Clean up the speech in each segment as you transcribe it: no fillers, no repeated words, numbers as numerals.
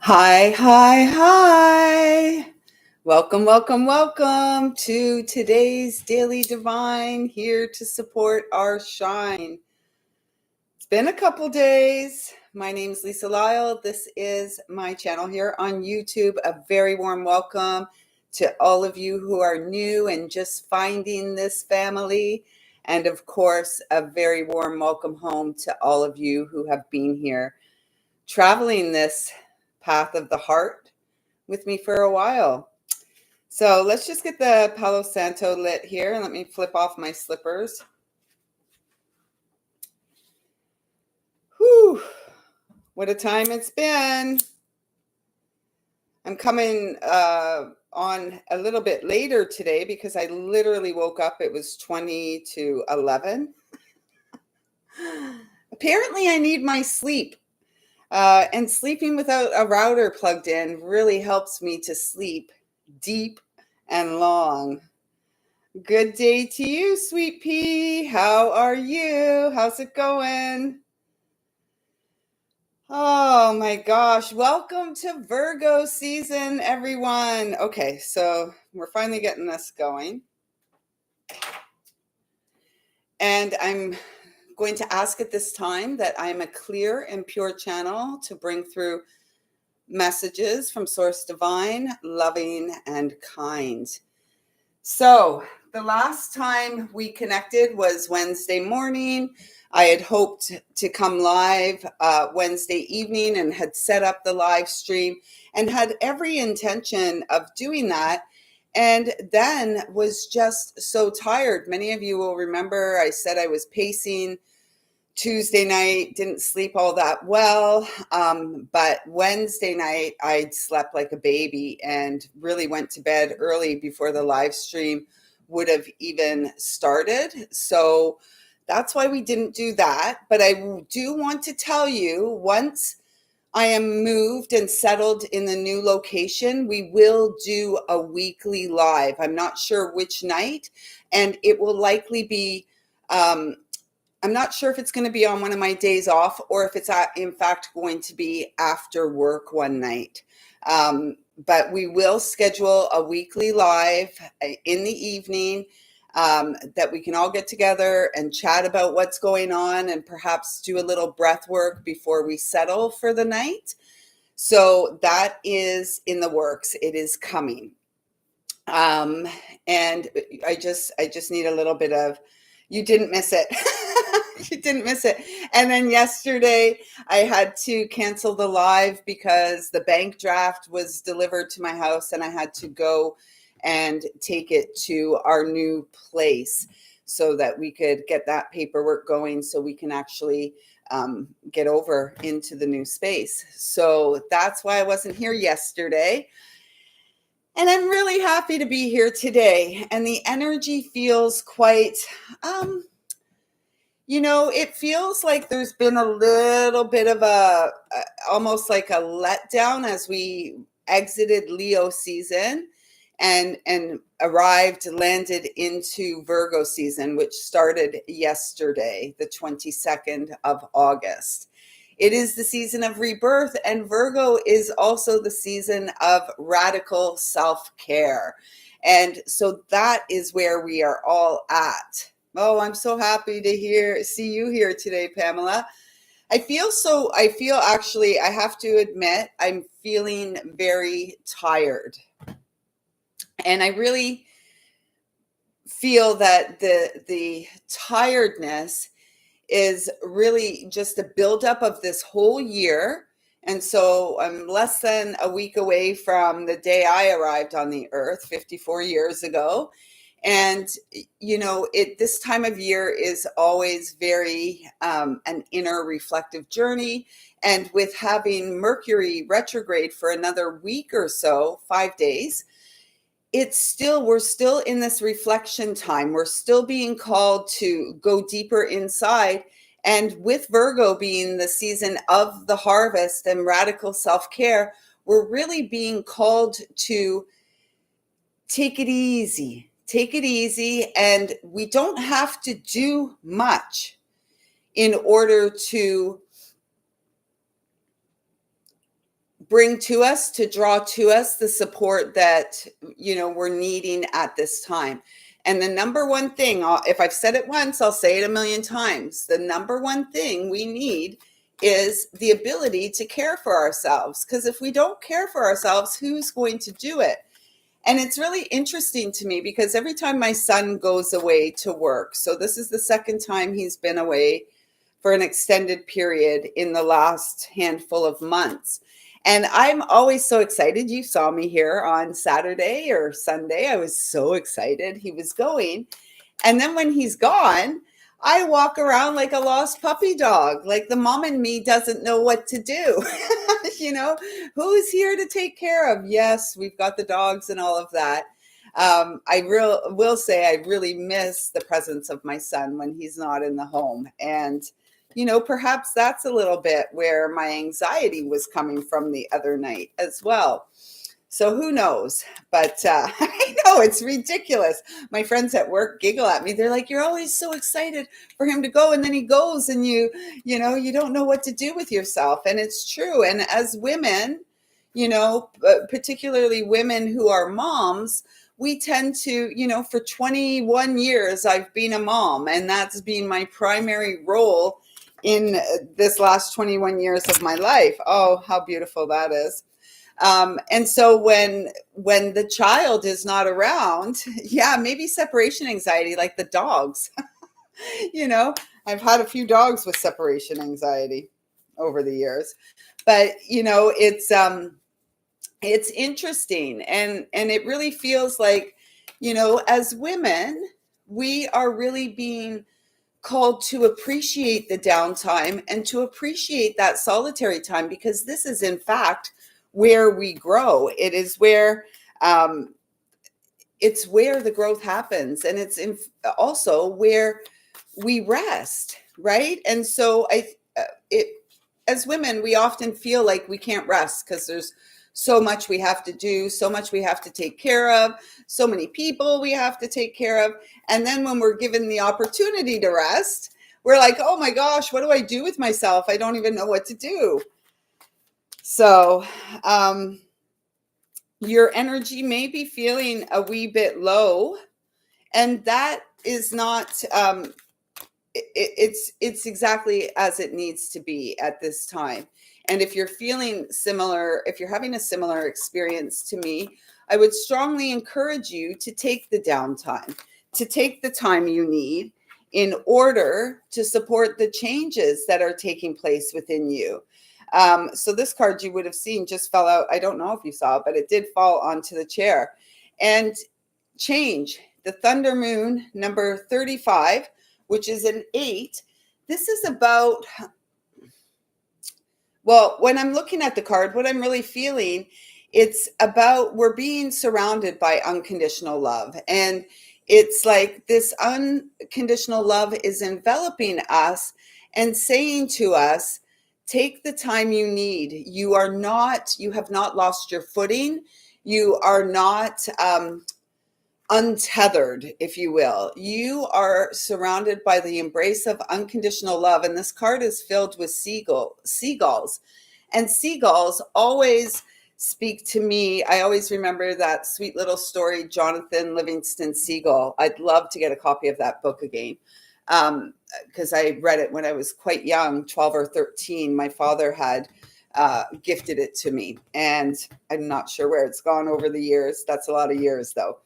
Hi, hi, hi. Welcome, welcome, welcome to today's Daily Divine, here to support our shine. It's been a couple days. My name is Lisa Lyle. This is my channel here on YouTube. A very warm welcome to all of you who are new and just finding this family. And of course, a very warm welcome home to all of you who have been here traveling this path of the heart with me for a while. So let's just get the Palo Santo lit here and let me flip off my slippers. Whew, what a time it's been. I'm coming on a little bit later today because I literally woke up. It was 20 to 11. Apparently I need my sleep. And sleeping without a router plugged in really helps me to sleep deep and long. Good day to you, sweet pea. How are you? How's it going? Oh my gosh. Welcome to Virgo season, everyone. Okay, so we're finally getting this going. And I'm going to ask at this time that I'm a clear and pure channel to bring through messages from Source Divine, loving and kind. So the last time we connected was Wednesday morning. I had hoped to come live Wednesday evening and had set up the live stream and had every intention of doing that. And then was just so tired. Many of you will remember I said I was pacing Tuesday night, didn't sleep all that well, but Wednesday night I slept like a baby and really went to bed early before the live stream would have even started. So that's why we didn't do that. But I do want to tell you, once I am moved and settled in the new location, we will do a weekly live. I'm not sure which night, and it will likely be I'm not sure if it's going to be on one of my days off or if it's in fact going to be after work one night. But we will schedule a weekly live in the evening that we can all get together and chat about what's going on and perhaps do a little breath work before we settle for the night. So that is in the works. It is coming. And I just need a little bit of, you didn't miss it. You didn't miss it. And then yesterday I had to cancel the live because the bank draft was delivered to my house and I had to go and take it to our new place so that we could get that paperwork going so we can actually get over into the new space. So that's why I wasn't here yesterday. And I'm really happy to be here today. And the energy feels quite, it feels like there's been a little bit of almost like a letdown as we exited Leo season and landed into Virgo season, which started yesterday, the 22nd of August. It is the season of rebirth, and Virgo is also the season of radical self-care. And so that is where we are all at. Oh, I'm so happy to see you here today, Pamela. I feel actually, I have to admit, I'm feeling very tired. And I really feel that the tiredness is really just a buildup of this whole year. And so I'm less than a week away from the day I arrived on the earth 54 years ago. And, this time of year is always very an inner reflective journey. And with having Mercury retrograde for another week or so, 5 days, we're still in this reflection time. We're still being called to go deeper inside. And with Virgo being the season of the harvest and radical self-care, we're really being called to take it easy. Take it easy. And we don't have to do much in order to bring to us, to draw to us the support that, we're needing at this time. And the number one thing, if I've said it once, I'll say it a million times. The number one thing we need is the ability to care for ourselves. Because if we don't care for ourselves, who's going to do it? And it's really interesting to me because every time my son goes away to work, so this is the second time he's been away for an extended period in the last handful of months. And I'm always so excited. You saw me here on Saturday or Sunday. I was so excited he was going. And then when he's gone, I walk around like a lost puppy dog. Like the mom in me doesn't know what to do. Who's here to take care of? Yes, we've got the dogs and all of that. I will say I really miss the presence of my son when he's not in the home. And perhaps that's a little bit where my anxiety was coming from the other night as well. So who knows? But I know it's ridiculous. My friends at work giggle at me. They're like, "You're always so excited for him to go, and then he goes, and you don't know what to do with yourself." And it's true. And as women, particularly women who are moms, we tend to, for 21 years, I've been a mom, and that's been my primary role in this last 21 years of my life. Oh, how beautiful that is. And so when the child is not around, yeah, maybe separation anxiety, like the dogs. I've had a few dogs with separation anxiety over the years, but it's interesting, and it really feels like, as women, we are really being called to appreciate the downtime and to appreciate that solitary time, because this is in fact where we grow. It is where it's where the growth happens, and it's also where we rest, right? And so as women, we often feel like we can't rest because there's so much we have to do, so much we have to take care of, so many people we have to take care of. And then when we're given the opportunity to rest, we're like, oh my gosh, what do I do with myself? I don't even know what to do. So your energy may be feeling a wee bit low, and that is not, it's exactly as it needs to be at this time. And if you're feeling similar, if you're having a similar experience to me, I would strongly encourage you to take the downtime, to take the time you need in order to support the changes that are taking place within you. So this card you would have seen just fell out. I don't know if you saw it, but it did fall onto the chair. And change, the Thunder Moon, number 35, which is an 8. This is about, well, when I'm looking at the card, what I'm really feeling, it's about we're being surrounded by unconditional love. And it's like this unconditional love is enveloping us and saying to us, take the time you need. You have not lost your footing. You are not untethered, if you will. You are surrounded by the embrace of unconditional love. And this card is filled with seagulls. And seagulls always speak to me. I always remember that sweet little story, Jonathan Livingston Seagull. I'd love to get a copy of that book again, because I read it when I was quite young, 12 or 13. My father had gifted it to me, and I'm not sure where it's gone over the years. That's a lot of years, though.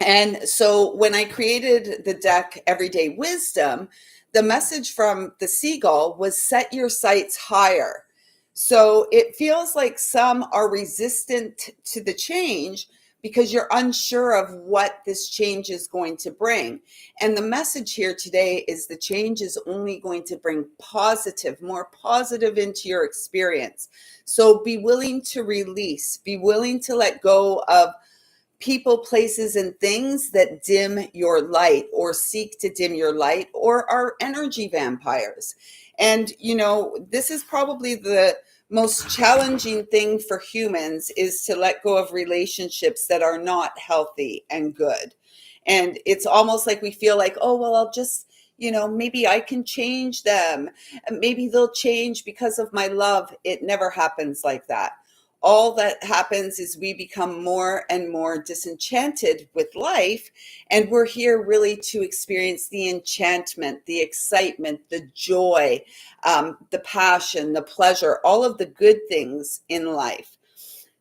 And so when I created the deck Everyday Wisdom, the message from the seagull was set your sights higher. So it feels like some are resistant to the change because you're unsure of what this change is going to bring. And the message here today is the change is only going to bring more positive into your experience. So be willing to release, be willing to let go of people, places, and things that dim your light or seek to dim your light or are energy vampires. And, this is probably the most challenging thing for humans, is to let go of relationships that are not healthy and good. And it's almost like we feel like, oh, well, I'll just, maybe I can change them. Maybe they'll change because of my love. It never happens like that. All that happens is we become more and more disenchanted with life. And we're here really to experience the enchantment, the excitement, the joy, the passion, the pleasure, all of the good things in life.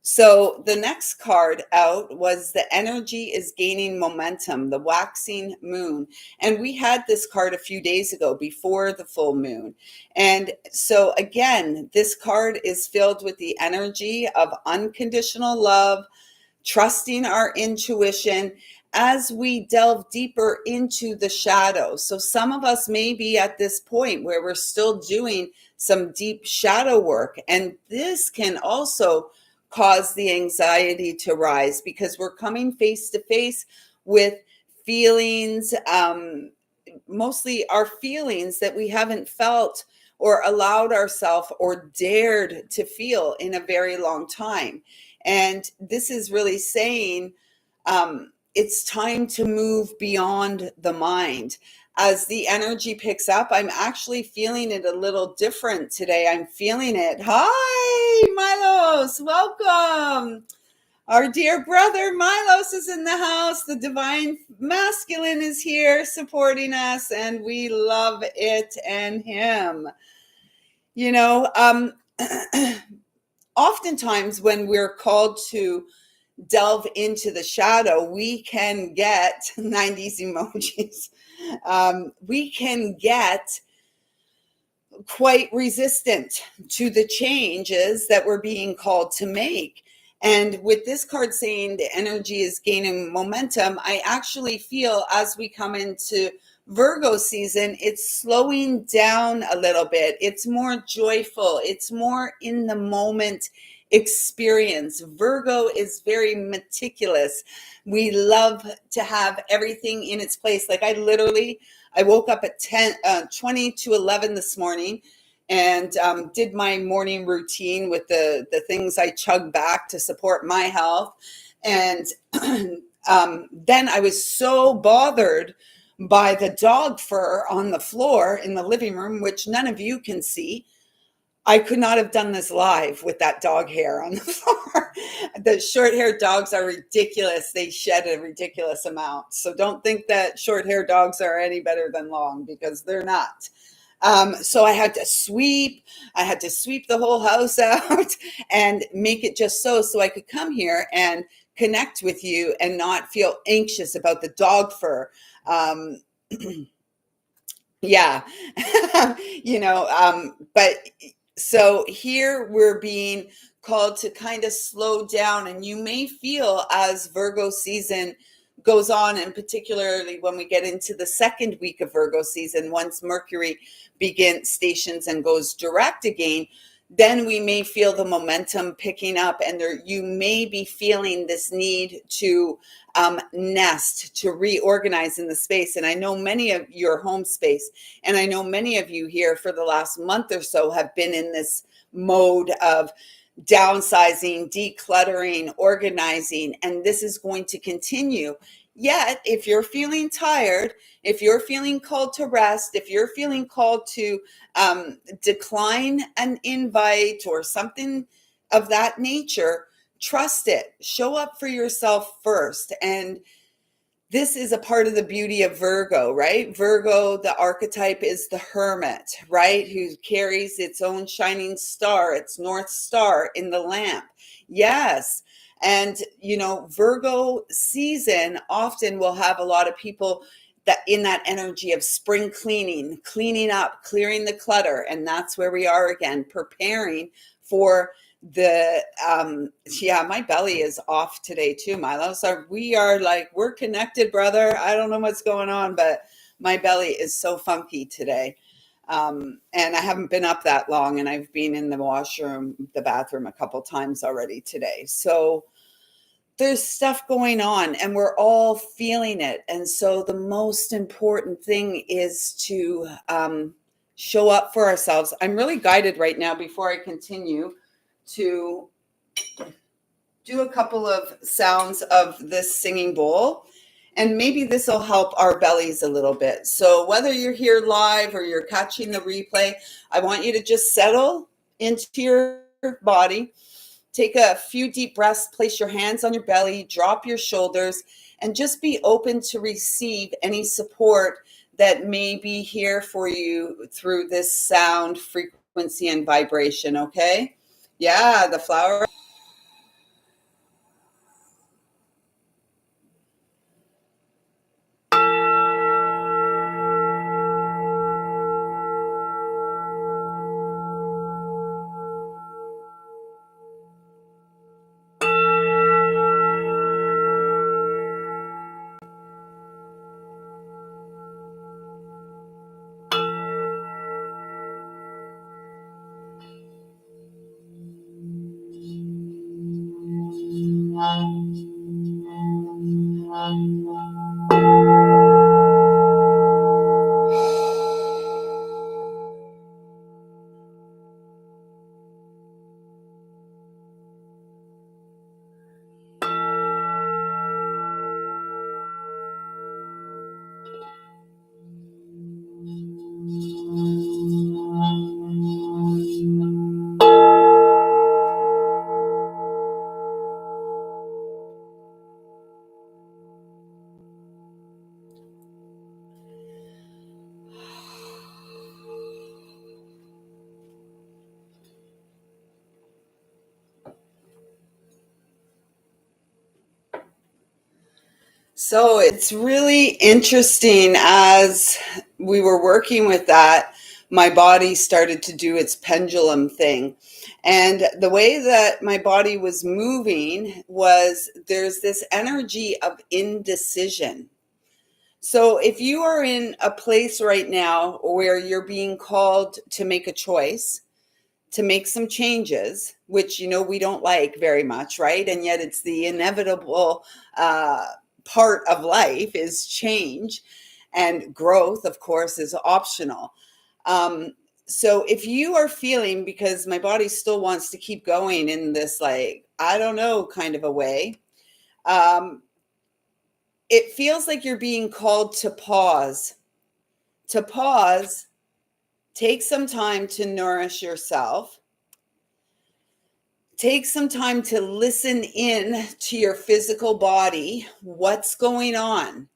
So the next card out was the energy is gaining momentum, the waxing moon. And we had this card a few days ago before the full moon. And so again, this card is filled with the energy of unconditional love, trusting our intuition as we delve deeper into the shadows. So some of us may be at this point where we're still doing some deep shadow work. And this can also cause the anxiety to rise because we're coming face to face with feelings, mostly our feelings that we haven't felt or allowed ourselves or dared to feel in a very long time. And this is really saying it's time to move beyond the mind. As the energy picks up, I'm actually feeling it a little different today. I'm feeling it. Hi, Milos. Welcome. Our dear brother Milos is in the house. The divine masculine is here supporting us, and we love it and him. Oftentimes when we're called to delve into the shadow, we can get 90s emojis. We can get quite resistant to the changes that we're being called to make. And with this card saying the energy is gaining momentum, I actually feel as we come into Virgo season, it's slowing down a little bit. It's more joyful. It's more in the moment experience. Virgo is very meticulous. We love to have everything in its place. Like I woke up at 20 to 11 this morning and did my morning routine with the things I chug back to support my health. And then I was so bothered by the dog fur on the floor in the living room, which none of you can see. I could not have done this live with that dog hair on the floor. The short-haired dogs are ridiculous. They shed a ridiculous amount. So don't think that short-haired dogs are any better than long, because they're not. So I had to sweep the whole house out and make it just so I could come here and connect with you and not feel anxious about the dog fur. Yeah. But so here we're being called to kind of slow down, and you may feel as Virgo season goes on, and particularly when we get into the second week of Virgo season, once Mercury stations and goes direct again, then we may feel the momentum picking up, and you may be feeling this need to nest, to reorganize in the space. And I know many of your home space, and I know many of you here for the last month or so have been in this mode of downsizing, decluttering, organizing, and this is going to continue. Yet, if you're feeling tired, if you're feeling called to rest, if you're feeling called to decline an invite or something of that nature, trust it. Show up for yourself first. And this is a part of the beauty of Virgo, right? Virgo, the archetype is the hermit, right? Who carries its own shining star, its North Star in the lamp. Yes. And, Virgo season often will have a lot of people that in that energy of spring cleaning up, clearing the clutter. And that's where we are again, preparing for my belly is off today too, Milo. So we're connected, brother. I don't know what's going on, but my belly is so funky today. And I haven't been up that long, and I've been in the bathroom a couple times already today. So there's stuff going on, and we're all feeling it. And so the most important thing is to show up for ourselves. I'm really guided right now, before I continue, to do a couple of sounds of this singing bowl. And maybe this will help our bellies a little bit. So whether you're here live or you're catching the replay, I want you to just settle into your body. Take a few deep breaths, place your hands on your belly, drop your shoulders, and just be open to receive any support that may be here for you through this sound, frequency, and vibration, okay? Yeah, the flower. So it's really interesting as we were working with that, my body started to do its pendulum thing. And the way that my body was moving was there's this energy of indecision. So if you are in a place right now where you're being called to make a choice, to make some changes, which we don't like very much, right? And yet it's the inevitable part of life is change, and growth, of course, is optional. Um, so if you are feeling, because my body still wants to keep going in this, like, I don't know, kind of a way, um, it feels like you're being called to pause, to pause, take some time to nourish yourself. Take some time to listen in to your physical body. What's going on?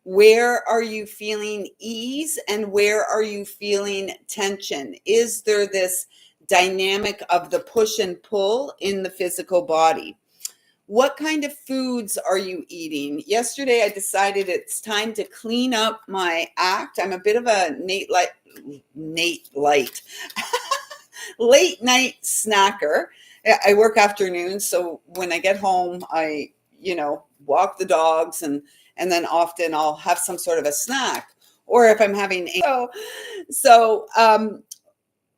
Where are you feeling ease and where are you feeling tension? Is there this dynamic of the push and pull in the physical body? What kind of foods are you eating? Yesterday, I decided it's time to clean up my act. I'm a bit of a Nate Light late night snacker. I work afternoons, so when I get home, I, walk the dogs, and then often I'll have some sort of a snack. Or if I'm having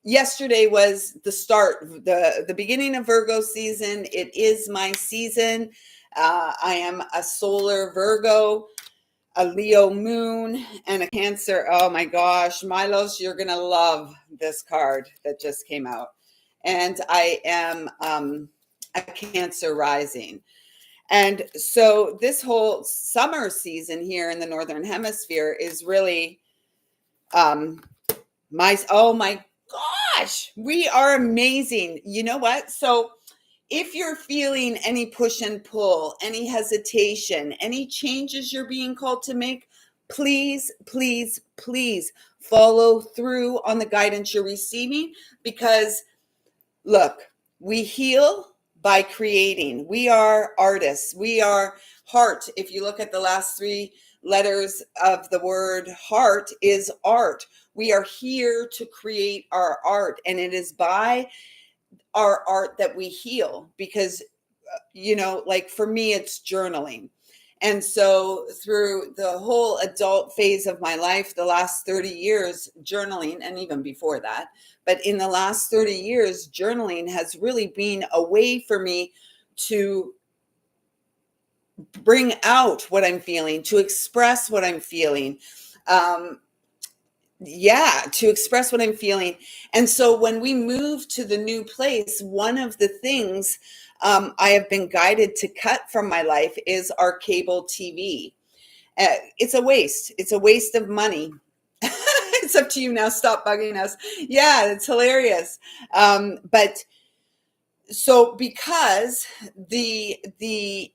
yesterday was the start, the beginning of Virgo season. It is my season. I am a solar Virgo, a Leo moon, and a Cancer. Oh my gosh, Milos, you're going to love this card that just came out. And I am a Cancer rising. And so this whole summer season here in the Northern Hemisphere is really oh my gosh, we are amazing. You know what? So if you're feeling any push and pull, any hesitation, any changes you're being called to make, please, please, please follow through on the guidance you're receiving. Because look, we heal by creating. We are artists. We are heart. If you look at the last three letters of the word heart, is art. We are here to create our art, and it is by our art that we heal. Because like for me, it's journaling. And so through the whole adult phase of my life, the last 30 years, journaling, and even before that, but in the last 30 years, journaling has really been a way for me to bring out what I'm feeling, to express what I'm feeling. To express what I'm feeling. And so when we move to the new place, one of the things I have been guided to cut from my life is our cable TV. It's a waste. It's a waste of money. It's up to you now. Stop bugging us. Yeah, it's hilarious. But so because the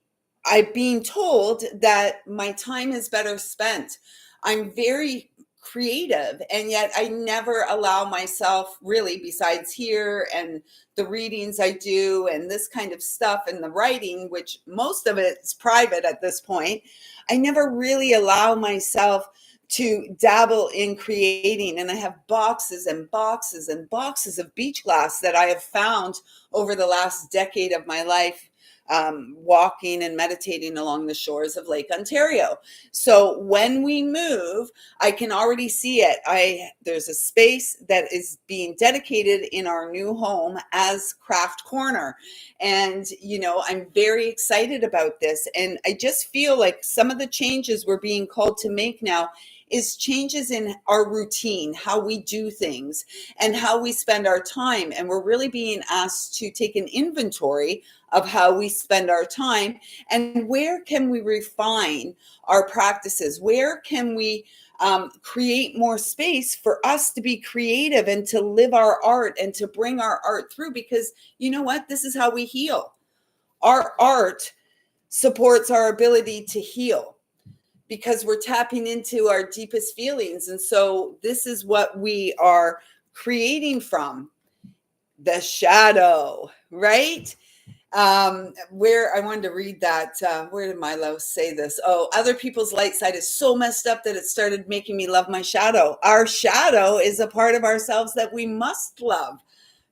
I'm being told that my time is better spent. I'm very creative, and yet I never allow myself, really, besides here and the readings I do and this kind of stuff and the writing, which most of it's private at this point, I never really allow myself to dabble in creating. And I have boxes and boxes and boxes of beach glass that I have found over the last decade of my life, walking and meditating along the shores of Lake Ontario. So when we move, I can already see it. There's a space that is being dedicated in our new home as Craft Corner. And, I'm very excited about this. And I just feel like some of the changes we're being called to make now is changes in our routine, how we do things and how we spend our time. And we're really being asked to take an inventory of how we spend our time and where can we refine our practices? Where can we create more space for us to be creative and to live our art and to bring our art through? Because you know what? This is how we heal. Our art supports our ability to heal, because we're tapping into our deepest feelings. And so this is what we are creating from the shadow, right? Where I wanted to read that. Where did Milo say this? Oh, other people's light side is so messed up that it started making me love my shadow. Our shadow is a part of ourselves that we must love.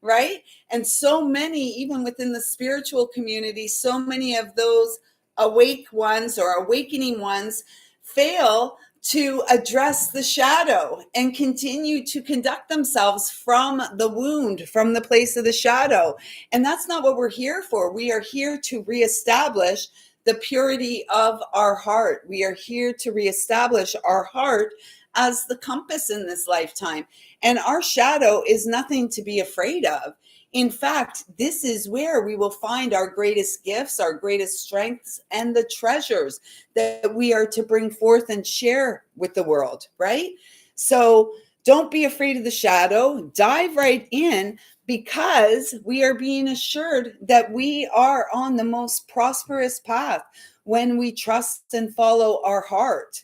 Right. And so many, even within the spiritual community, so many of those awake ones or awakening ones fail to address the shadow and continue to conduct themselves from the wound, from the place of the shadow. And that's not what we're here for. We are here to reestablish the purity of our heart. We are here to reestablish our heart as the compass in this lifetime. And our shadow is nothing to be afraid of. In fact, this is where we will find our greatest gifts, our greatest strengths, and the treasures that we are to bring forth and share with the world, right? So don't be afraid of the shadow. Dive right in, because we are being assured that we are on the most prosperous path when we trust and follow our heart.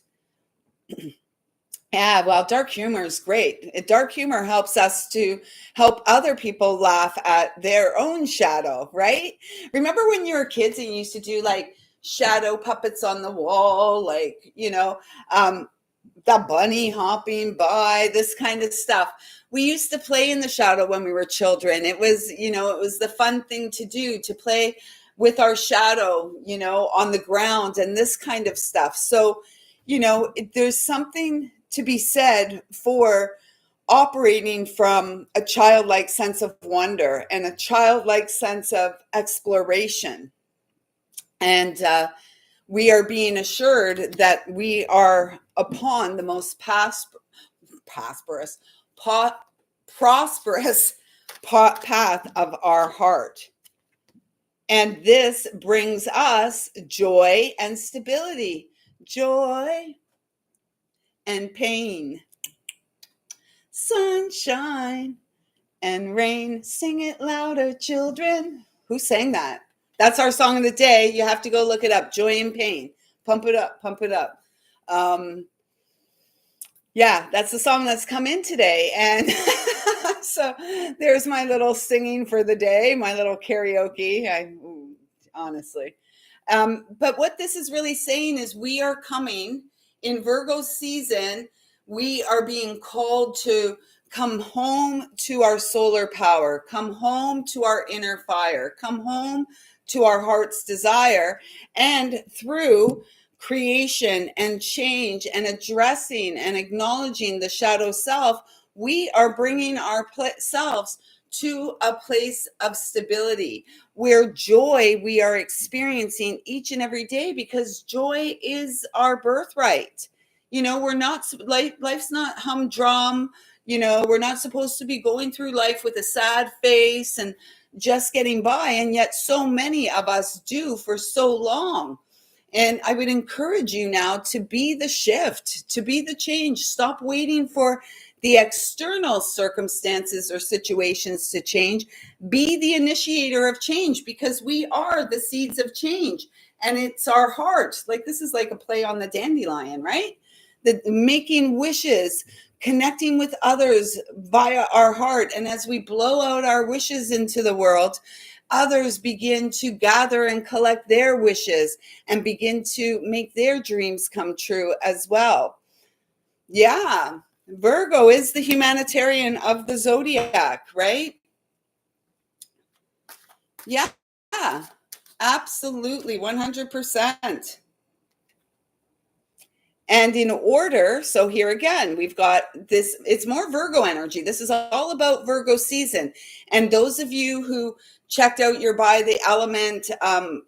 Yeah, well, dark humor is great. Dark humor helps us to help other people laugh at their own shadow, right? Remember when you were kids and you used to do like shadow puppets on the wall, like, the bunny hopping by, this kind of stuff. We used to play in the shadow when we were children. It was, it was the fun thing to do, to play with our shadow, on the ground and this kind of stuff. So, there's something to be said for operating from a childlike sense of wonder and a childlike sense of exploration. And we are being assured that we are upon the most prosperous path of our heart. And this brings us joy and stability. Joy and pain, sunshine and rain. Sing it louder, children. Who sang that? That's our song of the day. You have to go look it up. Joy and pain. Pump it up, pump it up. Yeah, that's the song that's come in today. And so there's my little singing for the day, my little karaoke. Honestly. But what this is really saying is we are coming in Virgo season. We are being called to come home to our solar power, come home to our inner fire, come home to our heart's desire. And through creation and change and addressing and acknowledging the shadow self, we are bringing our selves to a place of stability, where joy we are experiencing each and every day, because joy is our birthright. We're not, life's not humdrum. We're not supposed to be going through life with a sad face and just getting by. And yet so many of us do for so long. And I would encourage you now to be the shift, to be the change. Stop waiting for the external circumstances or situations to change. Be the initiator of change, because we are the seeds of change. And it's our heart. Like, this is like a play on the dandelion, right? The making wishes, connecting with others via our heart. And as we blow out our wishes into the world, others begin to gather and collect their wishes and begin to make their dreams come true as well. Yeah, Virgo is the humanitarian of the zodiac, right? Yeah, absolutely, 100%. And in order, so here again, we've got this, it's more Virgo energy. This is all about Virgo season. And those of you who checked out your by the element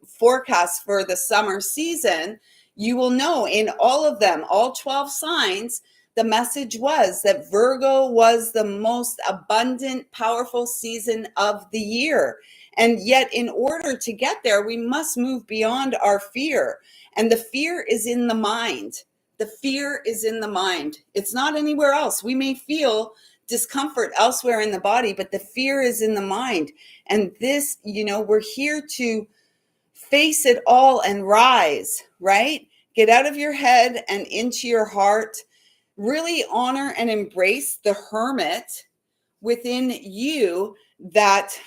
forecast for the summer season, you will know in all of them, all 12 signs, the message was that Virgo was the most abundant, powerful season of the year. And yet, in order to get there, we must move beyond our fear. And the fear is in the mind. The fear is in the mind. It's not anywhere else. We may feel discomfort elsewhere in the body, but the fear is in the mind. And this, we're here to face it all and rise, right? Get out of your head and into your heart. Really honor and embrace the hermit within you that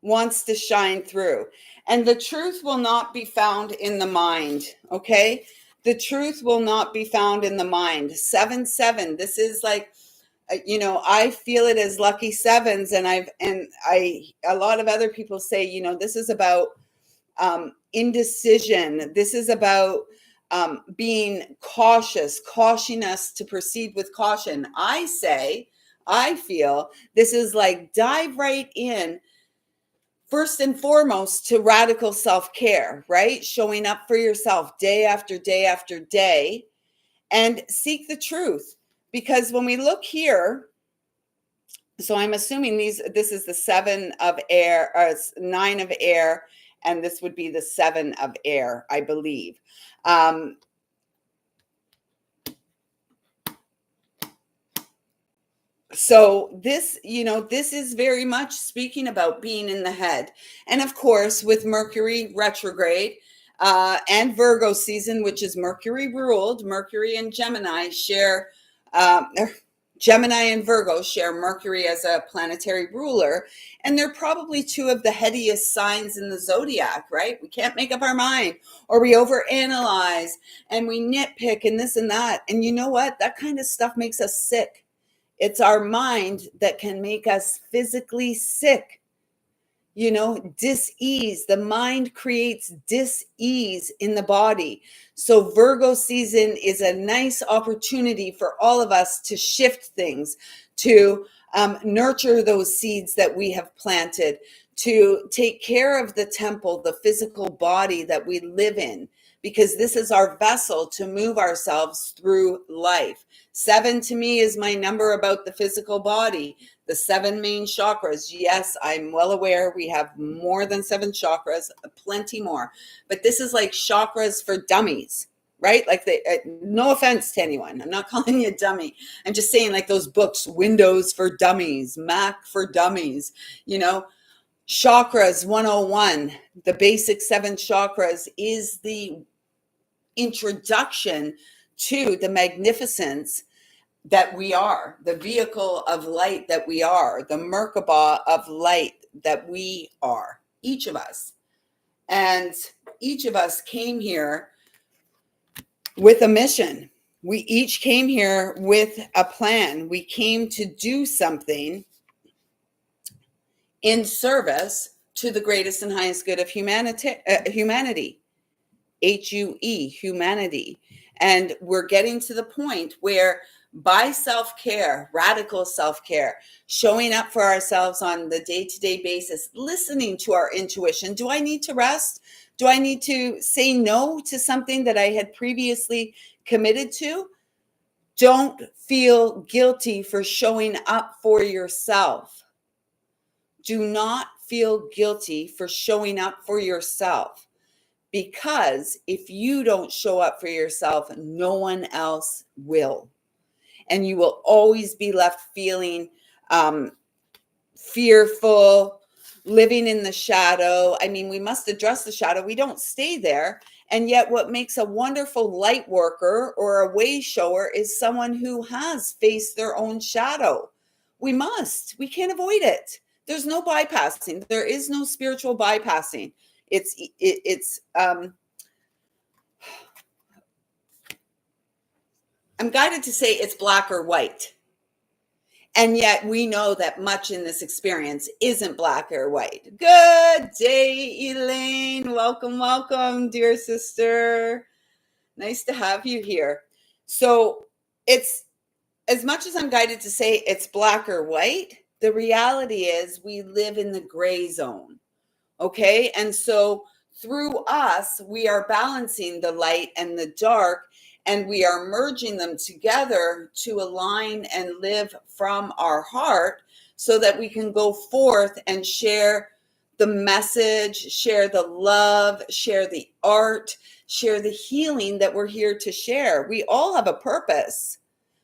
wants to shine through. And the truth will not be found in the mind, okay? The truth will not be found in the mind. 7-7, this is like, I feel it as lucky sevens, and a lot of other people say, this is about indecision. This is about being cautious, cautioning us to proceed with caution. I feel this is like dive right in, first and foremost, to radical self-care, right? Showing up for yourself day after day after day, and seek the truth. Because when we look here, so I'm assuming this is the 7 of air, or 9 of air, and this would be the 7 of air, I believe. So this is very much speaking about being in the head. And of course, with Mercury retrograde and Virgo season, which is Mercury ruled, Mercury and Gemini share, Gemini and Virgo share Mercury as a planetary ruler. And they're probably two of the headiest signs in the zodiac, right? We can't make up our mind, or we overanalyze and we nitpick and this and that. And you know what? That kind of stuff makes us sick. It's our mind that can make us physically sick. Dis-ease. The mind creates dis-ease in the body. So Virgo season is a nice opportunity for all of us to shift things, to nurture those seeds that we have planted, to take care of the temple, the physical body that we live in, because this is our vessel to move ourselves through life. 7 to me is my number about the physical body. The 7 main chakras. Yes, I'm well aware we have more than 7 chakras, plenty more. But this is like chakras for dummies, right? Like no offense to anyone. I'm not calling you a dummy. I'm just saying, like those books, Windows for Dummies, Mac for Dummies, Chakras 101, the basic 7 chakras is the introduction to the magnificence that we are, the vehicle of light that we are, the Merkaba of light that we are, each of us. And each of us came here with a mission. We each came here with a plan. We came to do something in service to the greatest and highest good of humanity. HUE, humanity. And we're getting to the point where, by self-care, radical self-care, showing up for ourselves on the day-to-day basis, listening to our intuition. Do I need to rest? Do I need to say no to something that I had previously committed to? Don't feel guilty for showing up for yourself. Do not feel guilty for showing up for yourself. because if you don't show up for yourself, no one else will. And you will always be left feeling fearful, living in the shadow. I mean, we must address the shadow. We don't stay there. And yet what makes a wonderful light worker or a way shower is someone who has faced their own shadow. We can't avoid it. There's no bypassing. There is no spiritual bypassing. I'm guided to say it's black or white. And yet we know that much in this experience isn't black or white. Good day, Elaine. Welcome, welcome, dear sister. Nice to have you here. So it's, as much as I'm guided to say it's black or white, the reality is we live in the gray zone. Okay. And so through us, we are balancing the light and the dark, and we are merging them together to align and live from our heart so that we can go forth and share the message, share the love, share the art, share the healing that we're here to share. We all have a purpose.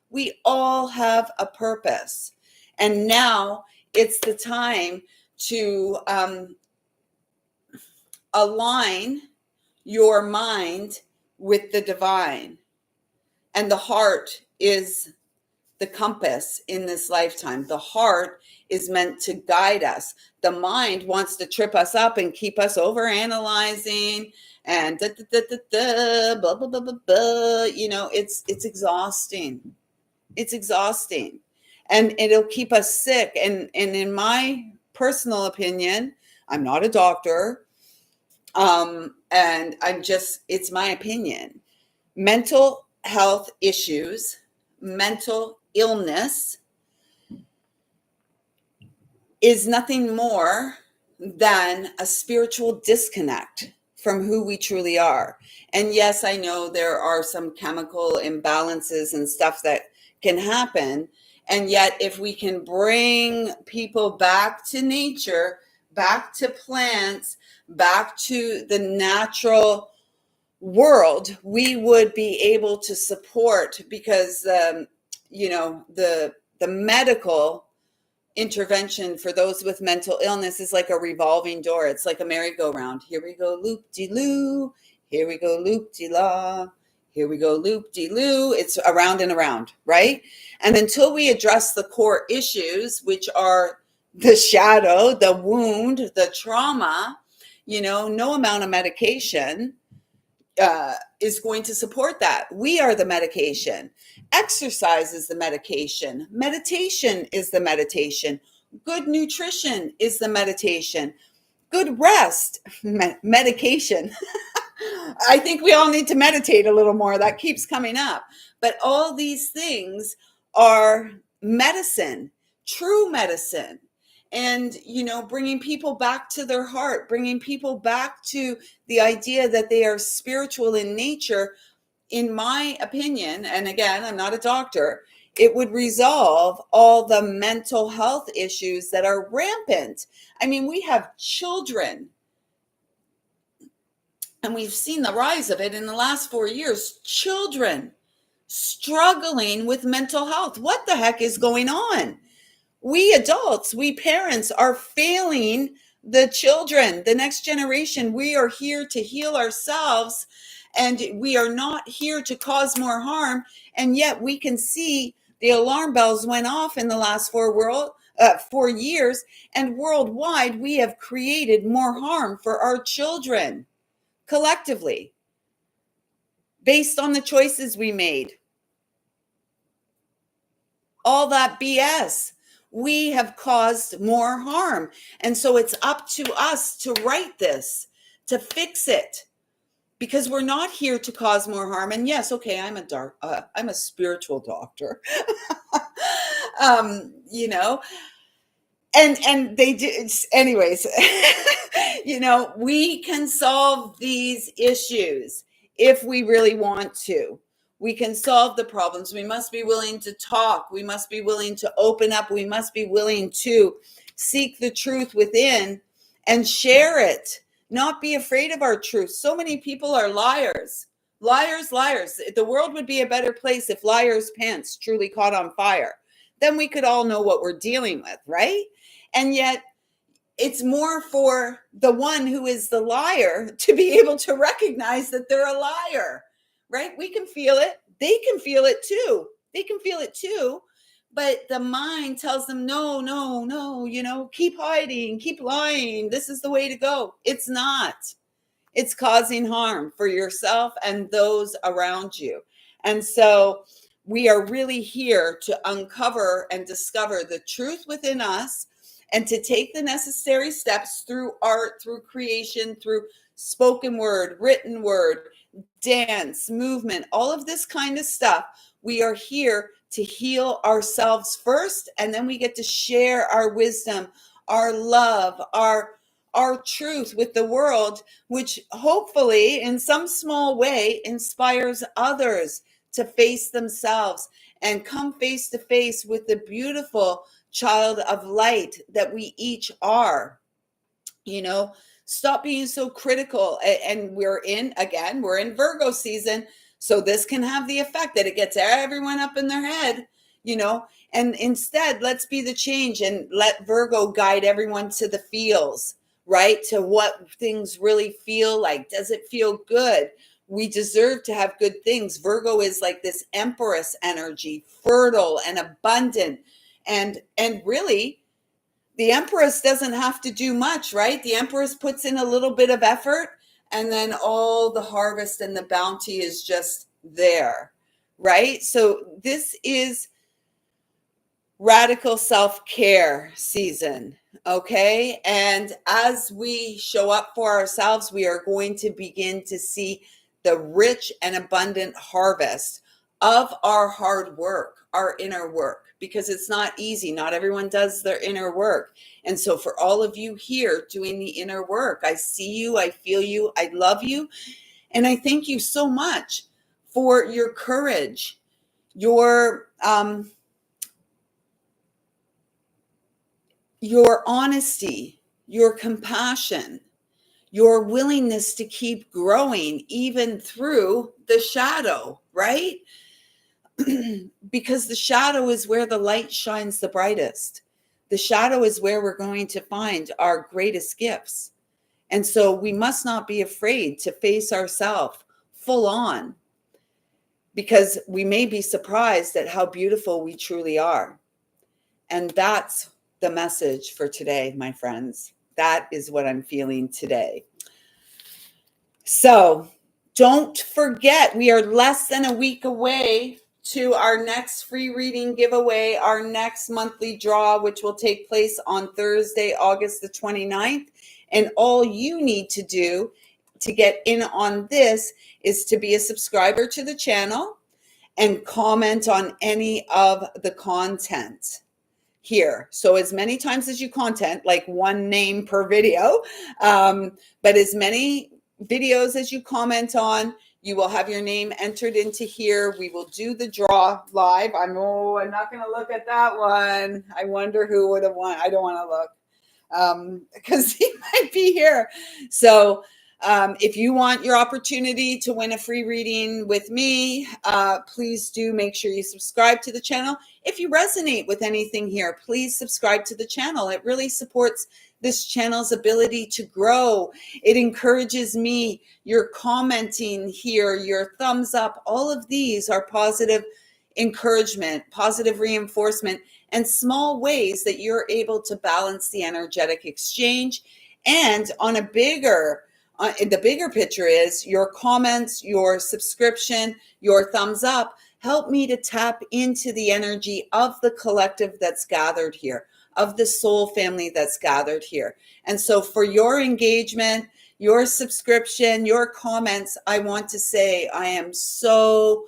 We all have a purpose. And now it's the time to align your mind with the divine. And the heart is the compass in this lifetime. The heart is meant to guide us. The mind wants to trip us up and keep us over analyzing and blah, blah, blah, blah, blah. You know, it's exhausting. It's exhausting. And it'll keep us sick. And in my personal opinion, I'm not a doctor. And it's my opinion. Mental health issues, mental illness is nothing more than a spiritual disconnect from who we truly are. And yes, I know there are some chemical imbalances and stuff that can happen. And yet, if we can bring people back to nature, back to plants, back to the natural world, we would be able to support, because the medical intervention for those with mental illness is like a revolving door. It's like a merry-go-round. Here we go, loop-de-loo. Here we go, loop-de-la. Here we go, loop-de-loo. It's around and around, right? And until we address the core issues, which are the shadow, the wound, the trauma, no amount of medication is going to support that. We are the medication. Exercise is the medication. Meditation is the meditation. Good nutrition is the meditation. Good rest, medication. I think we all need to meditate a little more. That keeps coming up. But all these things are medicine, true medicine. And, bringing people back to their heart, bringing people back to the idea that they are spiritual in nature, in my opinion, and again, I'm not a doctor, it would resolve all the mental health issues that are rampant. I mean, we have children, and we've seen the rise of it in the last 4 years, children struggling with mental health. What the heck is going on? We adults, we parents are failing the children, the next generation. We are here to heal ourselves, and we are not here to cause more harm. And yet we can see the alarm bells went off in the last 4 years, and worldwide we have created more harm for our children collectively based on the choices we made. All that BS. We have caused more harm. And so it's up to us to right this, to fix it, because we're not here to cause more harm. And yes, okay, I'm a spiritual doctor, and they do anyways. We can solve these issues if we really want to. We can solve the problems. We must be willing to talk. We must be willing to open up. We must be willing to seek the truth within and share it. not be afraid of our truth. So many people are liars. Liars, liars. The world would be a better place if liars' pants truly caught on fire. Then we could all know what we're dealing with, right? And yet it's more for the one who is the liar to be able to recognize that they're a liar, right? We can feel it. They can feel it too. They can feel it too. But the mind tells them, no, no, no, keep hiding, keep lying. This is the way to go. It's not. It's causing harm for yourself and those around you. And so we are really here to uncover and discover the truth within us and to take the necessary steps through art, through creation, through spoken word, written word, dance, movement, all of this kind of stuff. We are here to heal ourselves first, and then we get to share our wisdom, our love, our truth with the world, which hopefully in some small way inspires others to face themselves and come face to face with the beautiful child of light that we each are. Stop being so critical. And we're in Virgo season, so this can have the effect that it gets everyone up in their head, and instead let's be the change and let Virgo guide everyone to the feels, right? To what things really feel like. Does it feel good? We deserve to have good things. Virgo is like this empress energy, fertile and abundant. And really, the empress doesn't have to do much, right? The empress puts in a little bit of effort, and then all the harvest and the bounty is just there, right? So this is radical self-care season, okay? And as we show up for ourselves, we are going to begin to see the rich and abundant harvest of our hard work, our inner work, because it's not easy. Not everyone does their inner work. And so for all of you here doing the inner work, I see you, I feel you, I love you, and I thank you so much for your courage, your honesty, your compassion, your willingness to keep growing even through the shadow, right? Because the shadow is where the light shines the brightest. The shadow is where we're going to find our greatest gifts. And so we must not be afraid to face ourselves full on, because we may be surprised at how beautiful we truly are. And that's the message for today, my friends. That is what I'm feeling today. So don't forget, we are less than a week away to our next free reading giveaway, our next monthly draw, which will take place on Thursday, August the 29th. And all you need to do to get in on this is to be a subscriber to the channel and comment on any of the content here. So as many times as you content, like one name per video, but as many videos as you comment on, you will have your name entered into here. We will do the draw live. I'm not going to look at that one. I wonder who would have won. I don't want to look because he might be here. So if you want your opportunity to win a free reading with me, please do make sure you subscribe to the channel. If you resonate with anything here, please subscribe to the channel. It really supports this channel's ability to grow. It encourages me. Your commenting here, your thumbs up, all of these are positive encouragement, positive reinforcement, and small ways that you're able to balance the energetic exchange. And on a bigger the bigger picture is your comments, your subscription, your thumbs up help me to tap into the energy of the collective that's gathered here, of the soul family that's gathered here. And so for your engagement, your subscription, your comments, I want to say I am so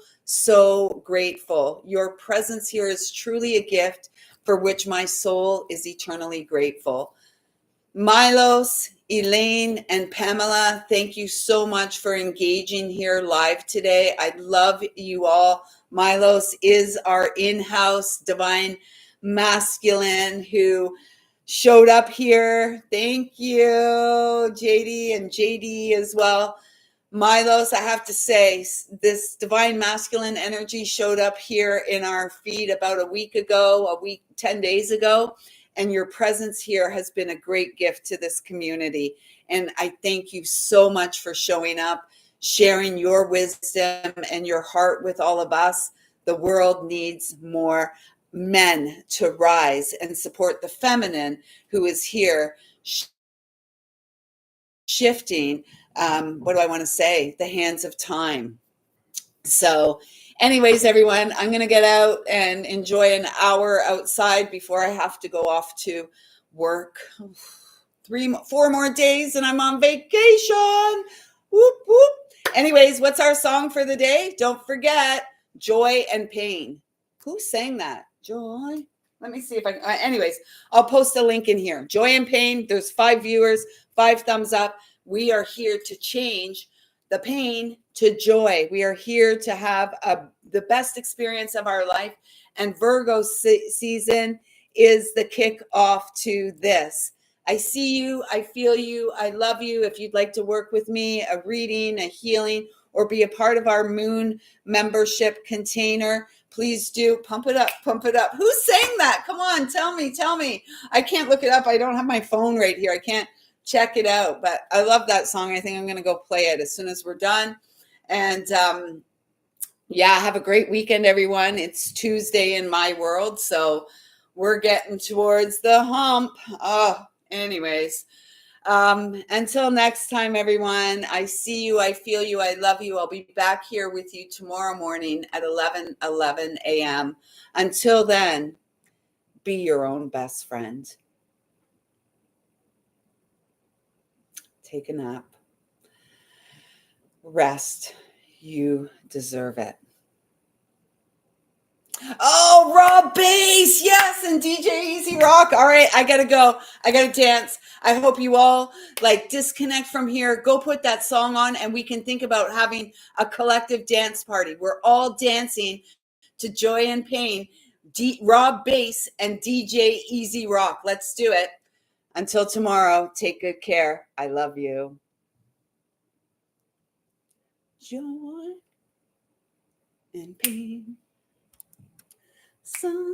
grateful. Your presence here is truly a gift for which my soul is eternally grateful. Milos, Elaine, and Pamela, thank you so much for engaging here live today. I love you all. Milos is our in-house divine masculine who showed up here. Thank you, JD and JD as well. Milos, I have to say, this divine masculine energy showed up here in our feed about a week, 10 days ago. And your presence here has been a great gift to this community. And I thank you so much for showing up, sharing your wisdom and your heart with all of us. The world needs more men to rise and support the feminine who is here shifting, what do I want to say? The hands of time. So anyways, everyone, I'm going to get out and enjoy an hour outside before I have to go off to work. 4 more days and I'm on vacation. Whoop, whoop. Anyways, what's our song for the day? Don't forget, Joy and Pain. Who sang that? Joy. Let me see if I can. Anyways, I'll post a link in here. Joy and Pain. There's 5 viewers, 5 thumbs up. We are here to change the pain to joy. We are here to have the best experience of our life. And Virgo season is the kickoff to this. I see you. I feel you. I love you. If you'd like to work with me, a reading, a healing, or be a part of our moon membership container, please do. Pump it up. Pump it up. Who sang that? Come on. Tell me. Tell me. I can't look it up. I don't have my phone right here. I can't check it out. But I love that song. I think I'm going to go play it as soon as we're done. And yeah, have a great weekend, everyone. It's Tuesday in my world. So we're getting towards the hump. Oh, anyways. Until next time, everyone, I see you, I feel you, I love you. I'll be back here with you tomorrow morning at 11 a.m. Until then, be your own best friend. Take a nap. Rest. You deserve it. Oh, Rob Bass. Yes. And DJ Easy Rock. All right. I got to go. I got to dance. I hope you all disconnect from here. Go put that song on and we can think about having a collective dance party. We're all dancing to Joy and Pain, Rob Bass and DJ Easy Rock. Let's do it. Until tomorrow, take good care. I love you. Joy and Pain. Sun.